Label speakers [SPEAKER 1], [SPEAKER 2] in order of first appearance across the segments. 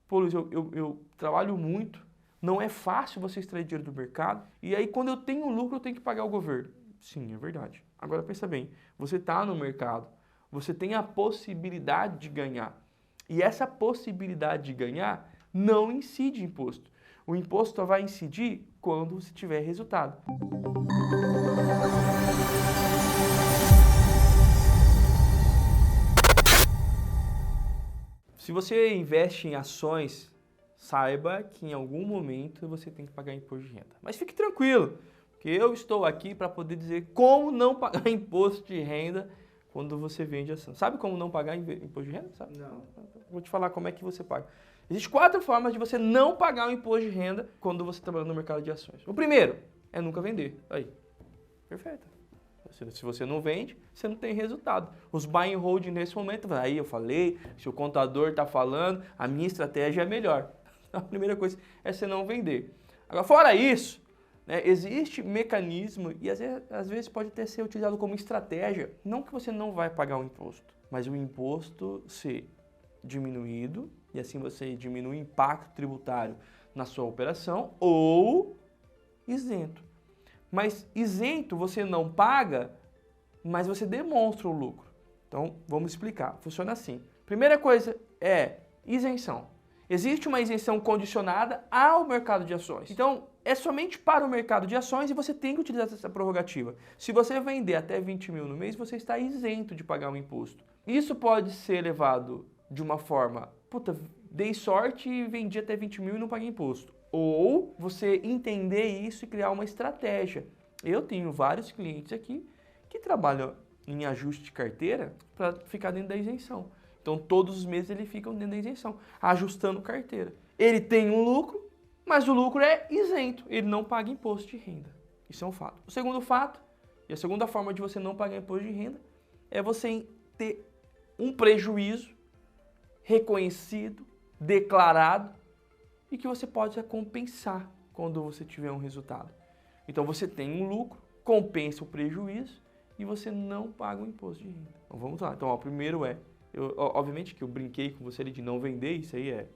[SPEAKER 1] Pô, Luiz, eu trabalho muito, não é fácil você extrair dinheiro do mercado, e aí quando eu tenho lucro eu tenho que pagar o governo. Sim, é verdade. Agora pensa bem, você está no mercado, você tem a possibilidade de ganhar, e essa possibilidade de ganhar não incide imposto. O imposto só vai incidir quando você tiver resultado. Se você investe em ações, saiba que em algum momento você tem que pagar imposto de renda. Mas fique tranquilo, que eu estou aqui para poder dizer como não pagar imposto de renda quando você vende ação. Sabe como não pagar imposto de renda? Sabe?
[SPEAKER 2] Não.
[SPEAKER 1] Vou te falar como é que você paga. Existem 4 formas de você não pagar o imposto de renda quando você está trabalhando no mercado de ações. O primeiro é nunca vender. Aí, perfeito. Se você não vende, você não tem resultado. Os buy and hold nesse momento, aí eu falei, se o contador está falando, a minha estratégia é melhor. A primeira coisa é você não vender. Agora, fora isso, né, existe mecanismo e às vezes pode até ser utilizado como estratégia, não que você não vai pagar o imposto, mas o imposto ser diminuído e assim você diminui o impacto tributário na sua operação ou isento. Mas isento você não paga, mas você demonstra o lucro. Então, vamos explicar. Funciona assim. Primeira coisa é isenção. Existe uma isenção condicionada ao mercado de ações. Então, é somente para o mercado de ações e você tem que utilizar essa prerrogativa. Se você vender até 20 mil no mês, você está isento de pagar o imposto. Isso pode ser levado de uma forma, dei sorte e vendi até 20 mil e não paguei imposto. Ou você entender isso e criar uma estratégia. Eu tenho vários clientes aqui que trabalham em ajuste de carteira para ficar dentro da isenção. Então, todos os meses eles ficam dentro da isenção, ajustando carteira. Ele tem um lucro, mas o lucro é isento. Ele não paga imposto de renda. Isso é um fato. O segundo fato, e a segunda forma de você não pagar imposto de renda, é você ter um prejuízo reconhecido, declarado, e que você pode compensar quando você tiver um resultado. Então você tem um lucro, compensa o prejuízo e você não paga o imposto de renda. Então vamos lá. Então, primeiro obviamente que eu brinquei com você ali de não vender, isso aí é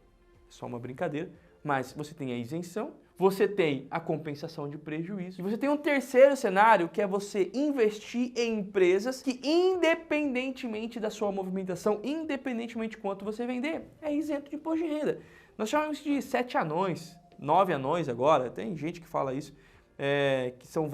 [SPEAKER 1] só uma brincadeira, mas você tem a isenção, você tem a compensação de prejuízo e você tem um terceiro cenário que é você investir em empresas que independentemente da sua movimentação, independentemente de quanto você vender, é isento de imposto de renda. Nós chamamos de 7 anões, 9 anões agora, tem gente que fala isso, que são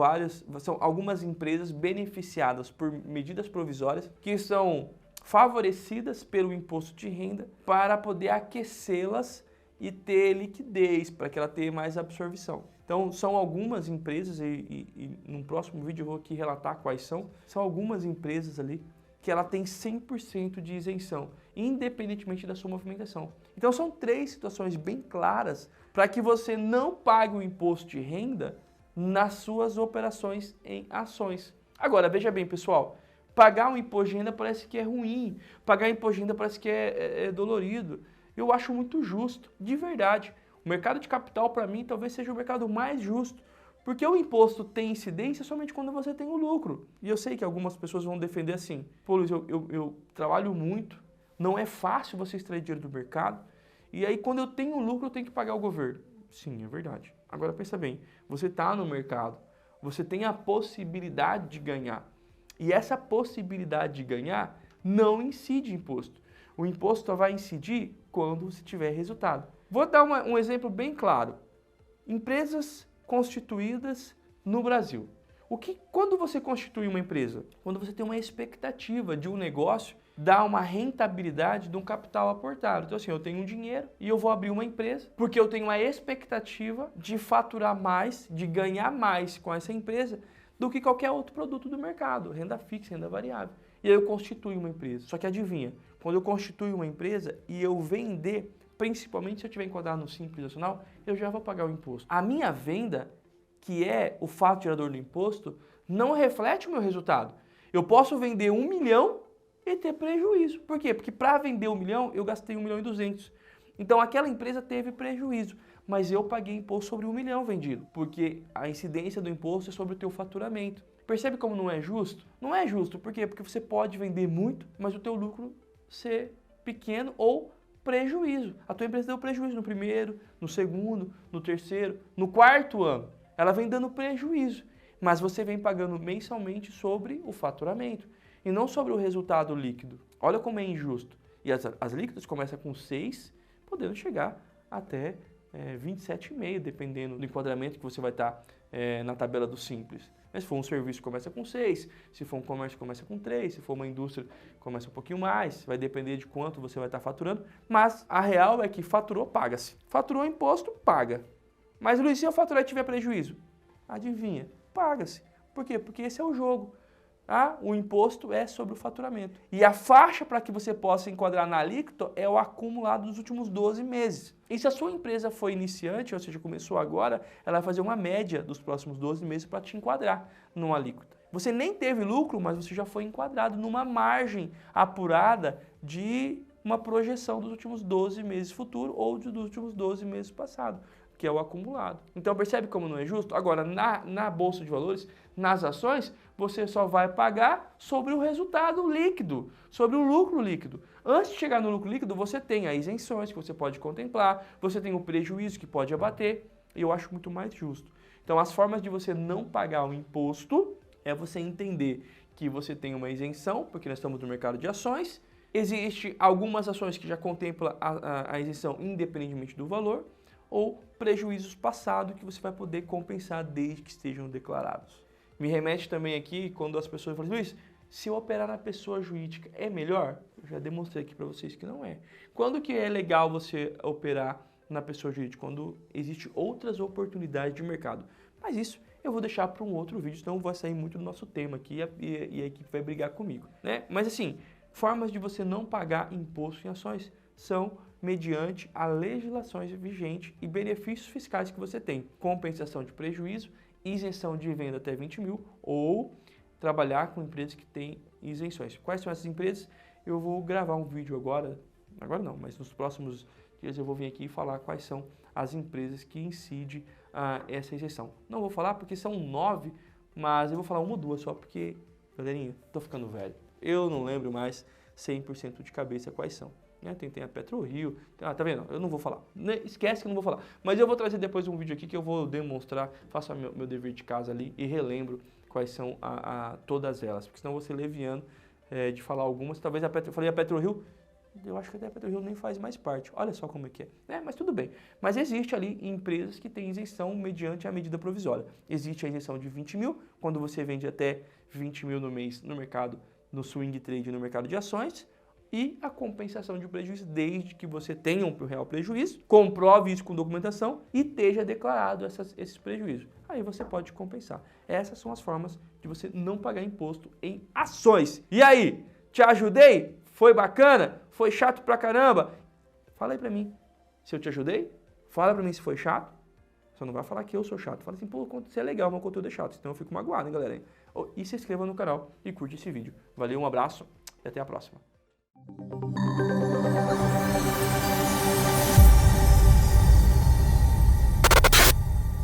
[SPEAKER 1] algumas empresas beneficiadas por medidas provisórias que são favorecidas pelo imposto de renda para poder aquecê-las e ter liquidez, para que ela tenha mais absorção. Então, são algumas empresas, e num próximo vídeo eu vou aqui relatar quais são algumas empresas ali que ela tem 100% de isenção, independentemente da sua movimentação. Então, são 3 situações bem claras para que você não pague o imposto de renda nas suas operações em ações. Agora, veja bem, pessoal, pagar um imposto de renda parece que é ruim, pagar imposto de renda parece que é dolorido. Eu acho muito justo, de verdade. O mercado de capital, para mim, talvez seja o mercado mais justo, porque o imposto tem incidência somente quando você tem o lucro. E eu sei que algumas pessoas vão defender assim, pô, Luiz, eu trabalho muito, não é fácil você extrair dinheiro do mercado, e aí quando eu tenho lucro eu tenho que pagar o governo. Sim, é verdade. Agora pensa bem, você está no mercado, você tem a possibilidade de ganhar, e essa possibilidade de ganhar não incide imposto. O imposto só vai incidir quando você tiver resultado. Vou dar um exemplo bem claro. Empresas constituídas no Brasil. Quando você constitui uma empresa? Quando você tem uma expectativa de um negócio dar uma rentabilidade de um capital aportado. Então assim, eu tenho um dinheiro e eu vou abrir uma empresa porque eu tenho a expectativa de faturar mais, de ganhar mais com essa empresa do que qualquer outro produto do mercado, renda fixa, renda variável. E aí eu constituo uma empresa. Só que adivinha, quando eu constituo uma empresa e eu vender, principalmente se eu tiver enquadrado no Simples Nacional, eu já vou pagar o imposto. A minha venda, que é o fato gerador do imposto, não reflete o meu resultado. Eu posso vender 1 milhão e ter prejuízo. Por quê? Porque para vender 1 milhão, eu gastei 1.200.000. Então aquela empresa teve prejuízo, mas eu paguei imposto sobre 1 milhão vendido, porque a incidência do imposto é sobre o teu faturamento. Percebe como não é justo? Não é justo, por quê? Porque você pode vender muito, mas o teu lucro ser pequeno ou prejuízo. A tua empresa deu prejuízo no primeiro, no segundo, no terceiro, no quarto ano. Ela vem dando prejuízo, mas você vem pagando mensalmente sobre o faturamento e não sobre o resultado líquido. Olha como é injusto. E as líquidas começam com 6, podendo chegar até 27,5, dependendo do enquadramento que você vai estar na tabela do Simples. Mas se for um serviço, começa com 6, se for um comércio, começa com 3, se for uma indústria, começa um pouquinho mais, vai depender de quanto você vai estar faturando, mas a real é que faturou, paga-se. Faturou imposto, paga. Mas, Luiz, se eu faturar e tiver prejuízo? Adivinha, paga-se. Por quê? Porque esse é o jogo. O imposto é sobre o faturamento. E a faixa para que você possa enquadrar na alíquota é o acumulado dos últimos 12 meses. E se a sua empresa foi iniciante, ou seja, começou agora, ela vai fazer uma média dos próximos 12 meses para te enquadrar numa alíquota. Você nem teve lucro, mas você já foi enquadrado numa margem apurada de uma projeção dos últimos 12 meses futuro ou dos últimos 12 meses passado, que é o acumulado. Então percebe como não é justo? Agora, na Bolsa de Valores, nas ações, você só vai pagar sobre o resultado líquido, sobre o lucro líquido. Antes de chegar no lucro líquido, você tem as isenções que você pode contemplar, você tem o prejuízo que pode abater, e eu acho muito mais justo. Então, as formas de você não pagar o imposto é você entender que você tem uma isenção, porque nós estamos no mercado de ações, existe algumas ações que já contemplam a isenção independentemente do valor, ou prejuízos passados que você vai poder compensar desde que estejam declarados. Me remete também aqui quando as pessoas falam, Luiz, se eu operar na pessoa jurídica é melhor? Eu já demonstrei aqui para vocês que não é. Quando que é legal você operar na pessoa jurídica? Quando existem outras oportunidades de mercado. Mas isso eu vou deixar para um outro vídeo, senão vai sair muito do nosso tema aqui e a equipe vai brigar comigo, né? Mas assim, formas de você não pagar imposto em ações são mediante a legislação vigente e benefícios fiscais que você tem. Compensação de prejuízo, isenção de venda até 20 mil ou trabalhar com empresas que têm isenções. Quais são essas empresas? Eu vou gravar um vídeo agora não, mas nos próximos dias eu vou vir aqui e falar quais são as empresas que incidem essa isenção. Não vou falar porque são 9, mas eu vou falar uma ou duas só porque, galerinha, tô ficando velho. Eu não lembro mais 100% de cabeça quais são. Tem a PetroRio, tá vendo? Eu não vou falar, esquece que eu não vou falar. Mas eu vou trazer depois um vídeo aqui que eu vou demonstrar, faço meu dever de casa ali e relembro quais são todas elas. Porque senão eu vou ser leviano de falar algumas. Talvez eu falei a PetroRio, eu acho que até a PetroRio nem faz mais parte. Olha só como é que é. Mas tudo bem. Mas existe ali empresas que têm isenção mediante a medida provisória. Existe a isenção de 20 mil, quando você vende até 20 mil no mês no mercado, no swing trade, no mercado de ações. E a compensação de prejuízo, desde que você tenha um real prejuízo, comprove isso com documentação e esteja declarado esses prejuízos. Aí você pode compensar. Essas são as formas de você não pagar imposto em ações. E aí, te ajudei? Foi bacana? Foi chato pra caramba? Fala aí pra mim se eu te ajudei. Fala pra mim se foi chato. Só não vai falar que eu sou chato. Fala assim, pô, isso é legal, meu conteúdo é chato. Então eu fico magoado, hein, galera? E se inscreva no canal e curte esse vídeo. Valeu, um abraço e até a próxima.